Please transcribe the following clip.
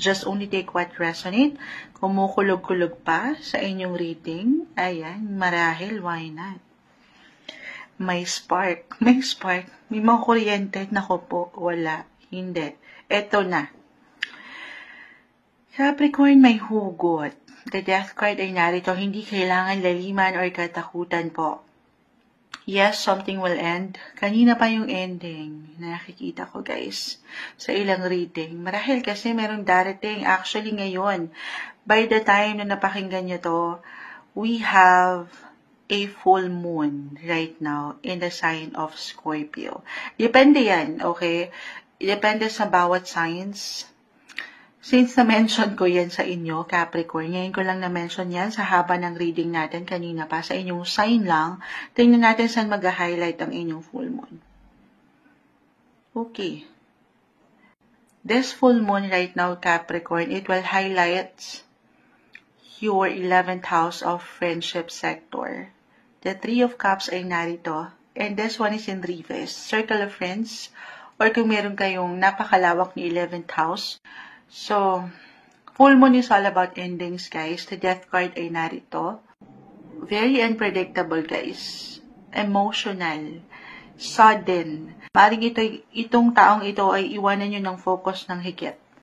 Just only take what resonate. Kumukulog-kulog pa sa inyong reading. Ayan, marahil, why not? May spark. May spark. May mga kuryente. Nako po, wala. Hindi. Eto na. Capricorn, may hugot. The Death card ay narito. Hindi kailangan laliman or katakutan po. Yes, something will end. Kanina pa yung ending na nakikita ko, guys, sa ilang reading. Marahil kasi merong darating. Actually, ngayon, by the time na napakinggan nyo to, we have a full moon right now in the sign of Scorpio. Depende yan, okay? Depende sa bawat signs. Since na-mention ko yan sa inyo, Capricorn, ngayon ko lang na-mention yan sa haba ng reading natin kanina pa, sa inyong sign lang, tingnan natin saan mag-highlight ang inyong full moon. Okay. This full moon right now, Capricorn, it will highlight your 11th house of friendship sector. The Three of Cups ay narito, and this one is in reverse. Circle of friends, or kung meron kayong napakalawak ni 11th house. So, full moon is all about endings, guys. The Death card ay narito. Very unpredictable, guys. Emotional. Sudden. Maring itong taong ito ay iwanan nyo ng focus ng higit.